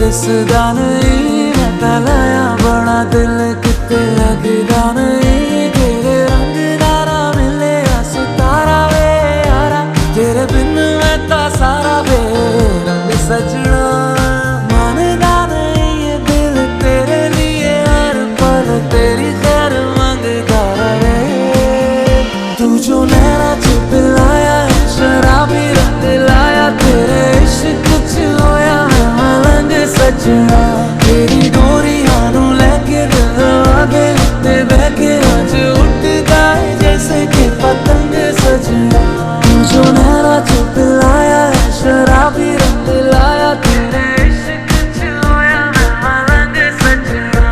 दिसदा नहीं मैं तलाया बड़ा दिल किते लगदा नहीं तेरे रंग दारा मिले सितारा वे यारा तेरे बिन मैं ता सारा वे रंग सजना मानदा नहीं ये दिल तेरे लिए हर पल तेरी खैर मांगदा रहे तू जो नैना च पिलाया शराबी रंग लाया तेरे इश्क च होया मैं मलंग सजना तेरी डोरियां नू लेके दिल आगे ते बहके अज उठदा है जैसे कि पतंग सजना तू जो नैना च पिलाया शराबी रंग लाया तेरे इश्क च होया मैं मलंग सजना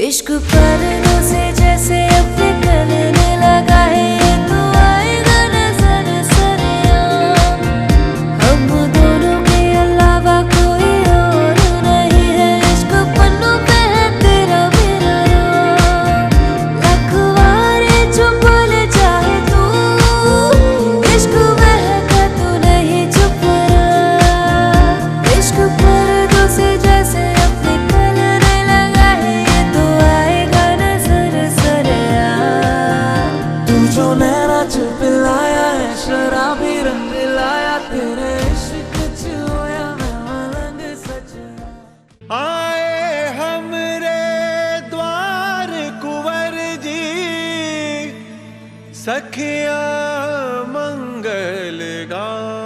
इश्क परनों से जैसे अपने करने लगा है तो आएगा नजर सरेआम हम दोनों के अलावा कोई और नहीं है इश्क पन्नों पे है तेरा मेरा नाम लखवारे जो बोले चाहे तू इश्क महका तू नहीं चुप रहा इश्क परनों से जैसे अपने करने लगा है तो आएगा नजर सरेआम तू जो नैना च पिलाया है शराबी रंग लाया तेरे इश्क च होया मैं मलंग सजना आए हमरे द्वार कुंवर जी सखिया मंगल गाओ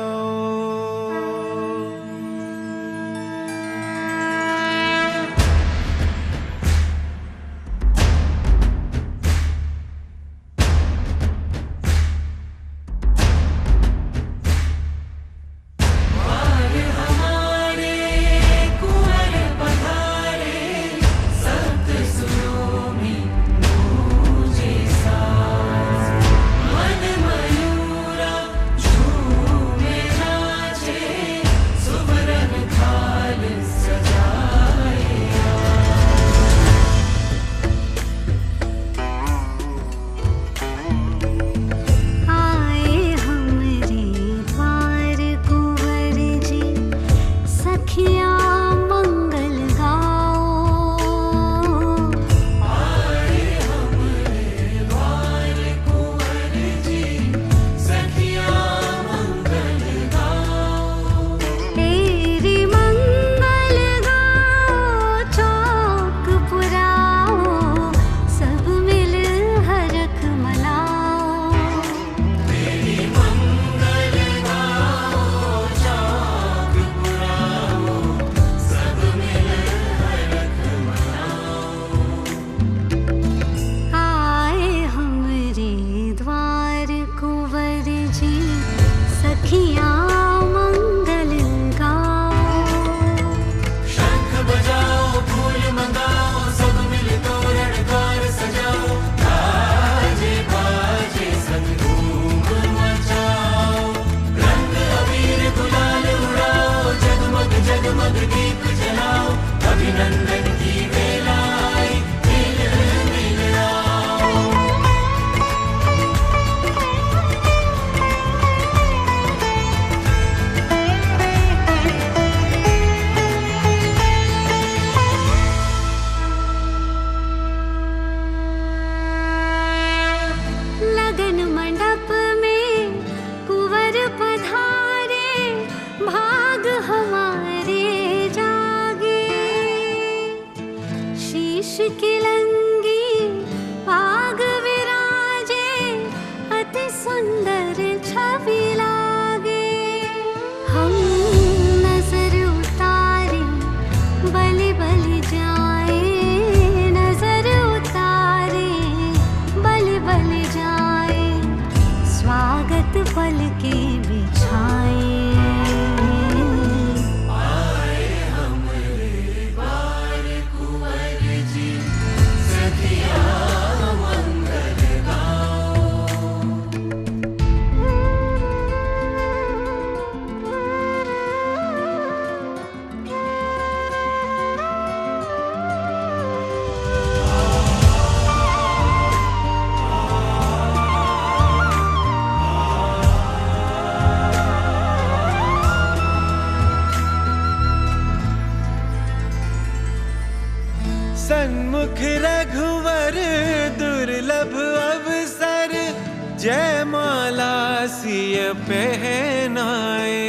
पहनाए।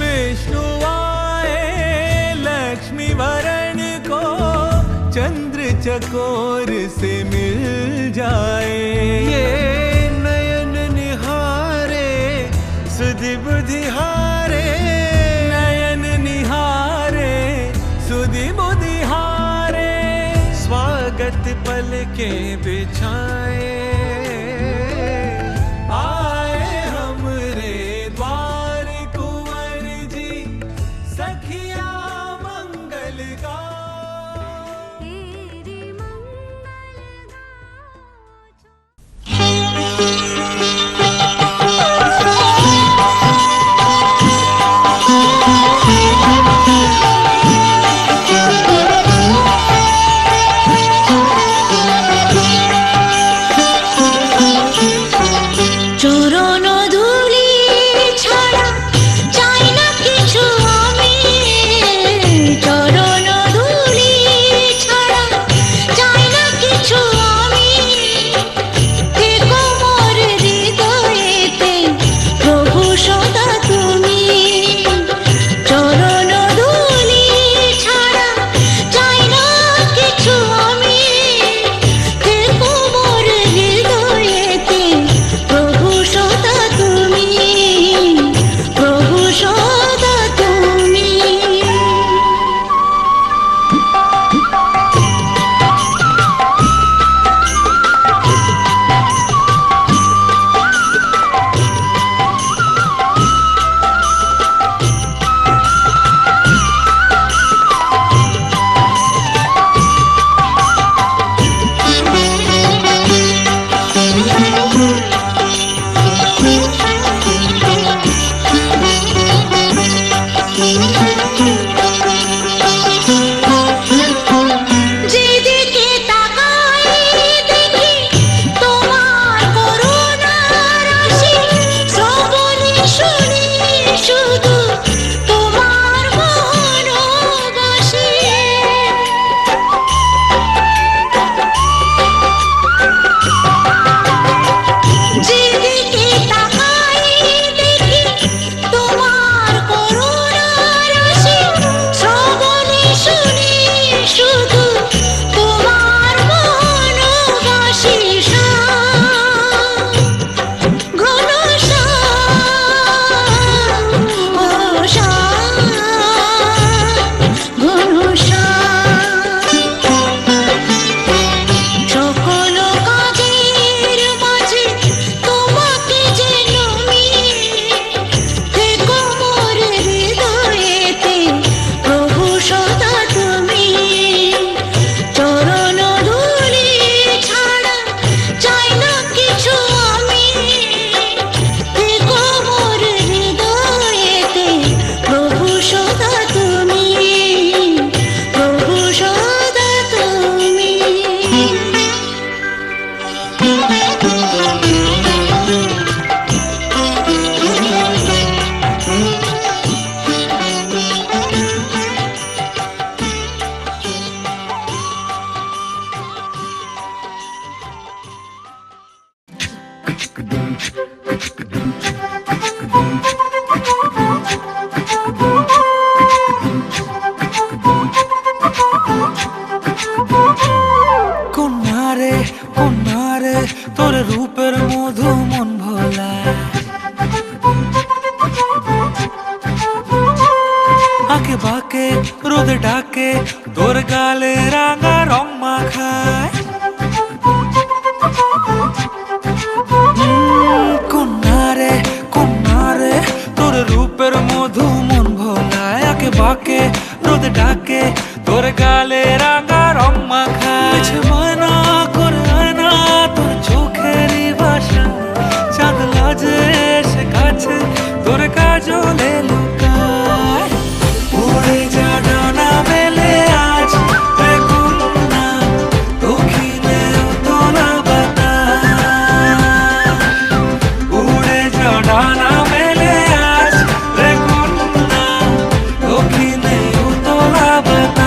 विष्णु आए लक्ष्मी वरण को चंद्र चकोर से मिल जाए। ये नयन निहारे सुधि बुद्धि हारे, नयन निहारे सुधि बुद्धि हारे, स्वागत पल के बिछाए। आए हमरे द्वार कुंवर जी, सखिया मंगल गाओ। চরণ ধুলি ছাড়া চাই না কিছু আমি, চরণ ধুলি ছাড়া চাই না কিছু আমি। থেকো মোর হৃদয়েতে প্রভু সদা তুমি, চরণ ধুলি ছাড়া চাই না কিছু আমি। থেকো মোর হৃদয়েতে প্রভু সদা তুমি, প্রভু সদা তুমি। যেদিকে তাকাই দেখি তোমার করুণা রাশি, শ্রবণে শুনি শুধু তোমার মনোবাসী। যেদিকে তাকাই দেখি তোমার করুণা রাশি, শ্রবণে শুনি শুধু তোমার মনোবাসী। ঘন সকল কাজের মাঝে তোমাকে যেন মিয়ে, থেকো মোর হৃদয়েতে প্রভু সদা তুমি, চরণ ধুলি ছাড়া চাই না কিছু আমি। থেকো মোর হৃদয়েতে প্রভু সদা তুমি, প্রভু সদা তুমি। কন্যারে কন্যারে তোর রূপের মধু মন ভোলা, আঁকে বাঁকে রোদ ডাকে তোর গালে রাঙা রং মাখায়। কন্যারে কন্যারে তোর রূপের মধু মন ভোলায়, আঁকে বাঁকে রোদ ডাকে তোর গালে রাঙা রং মাখায়। ময়না করে আয়না তোর চোখেরই ভাষা, চাঁদ লাজে এসে কাছে তোর কাজলে লুকায়। উড়ে যা ডানা মেলে আজ রে কন্যা, দক্ষিণে উতলা বাতাস। উড়ে যা ডানা মেলে আজ রে কন্যা, দক্ষিণে উতলা বাতাস।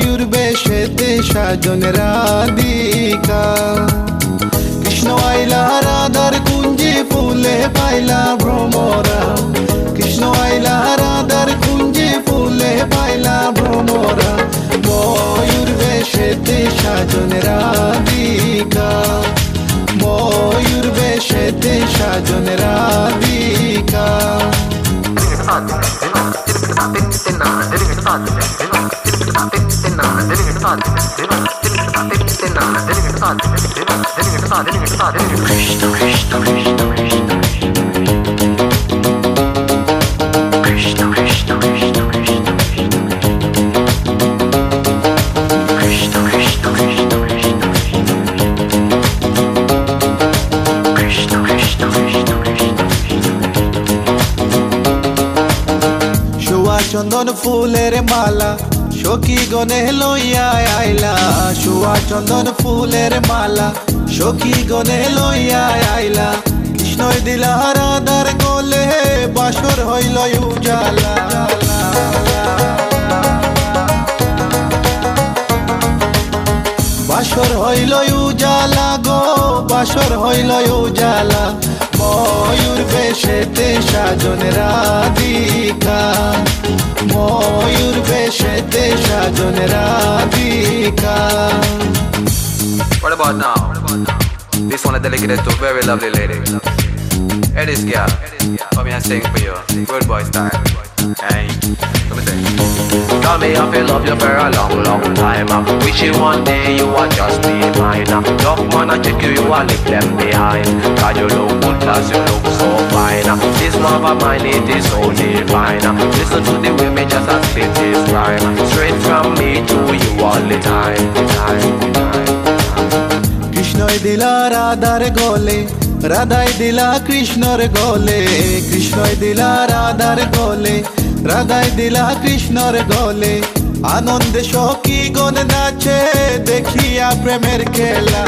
সাজন রাধিকা কৃষ্ণ আইলা রাধার কুঞ্জে ফুলে পাইলা ভ্রমরা কৃষ্ণ আইলা রাধার কুঞ্জে ফুলে পাইলা ভ্রমরা ময়ূর বেশেতে সাজন রাধিকা ময়ূর বেশেতে সাজন রাধিকা চন্দন ফুলের মালা সখী গনে লইয়া আইলা শুয়া চন্দন ফুলের মালা সখী গনে লইয়া আইলা কৃষ্ণই দিলা রাধার গলে বাসর হইল উজালা বাসর হইল উজালা গো বাসর হইল উজালা ময়ূর বেশেতে সাজন রাধিকা ময়ূর বেশেতে সাজন Radhika What about now? This one is dedicated to a very lovely lady. Hey, this girl, come here and sing for you. Good boy style. Hey, let me sing. Tell me I feel love you for a long, long time. Wish you one day you would just be mine. Love man, I check you, you are leave them behind. God, you look good, plus you look so fine. This love of mine, it is so divine. Listen to the way me just a spit this rhyme. Straight from me to you all the time. কৃষ্ণই দিলা রাধার গলে রাধাই দিলা কৃষ্ণর গলে কৃষ্ণই দিলা রাধার গলে রাধাই দিলা কৃষ্ণর গলে আনন্দে সখী গণ নাচে দেখিয়া প্রেমের খেলা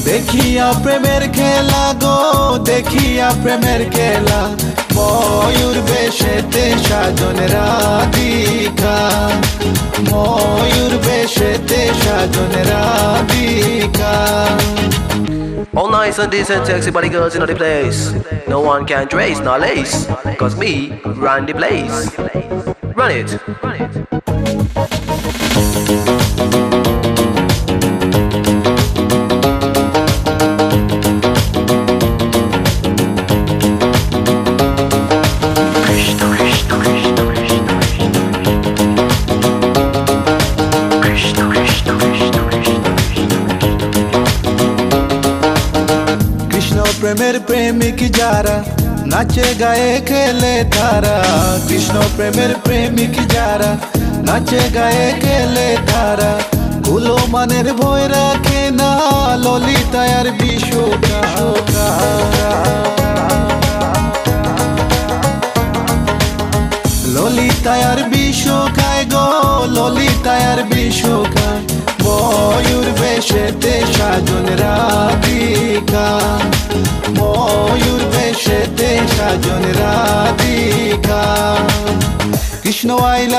দেখিয়া প্রেমের খেলা গো দেখিয়া প্রেমের খেলা ময়ূর বেশেতে সাজন রাধিকা ময়ূর বেশেতে সাজন Radhika All nice and decent, sexy body girls in the place. No one can trace nor lace, cause me run the place. Run it. প্রেমের প্রেমিক যারা নাচে গায়ে খেলে তারা কৃষ্ণ প্রেমের প্রেমিক যারা নাচে গায়ে খেলে তারা কুলো মানের ভয় রাখে না ললিতায়ার বিশ্বকা ললিতায়ার বিশ্বকায় গো ললিতায়ার বিশ্বকায় ময়ূর বেশেতে সাজন রাধিকা ময়ূর বেশেতে সাজন রাধিকা কৃষ্ণ আইলা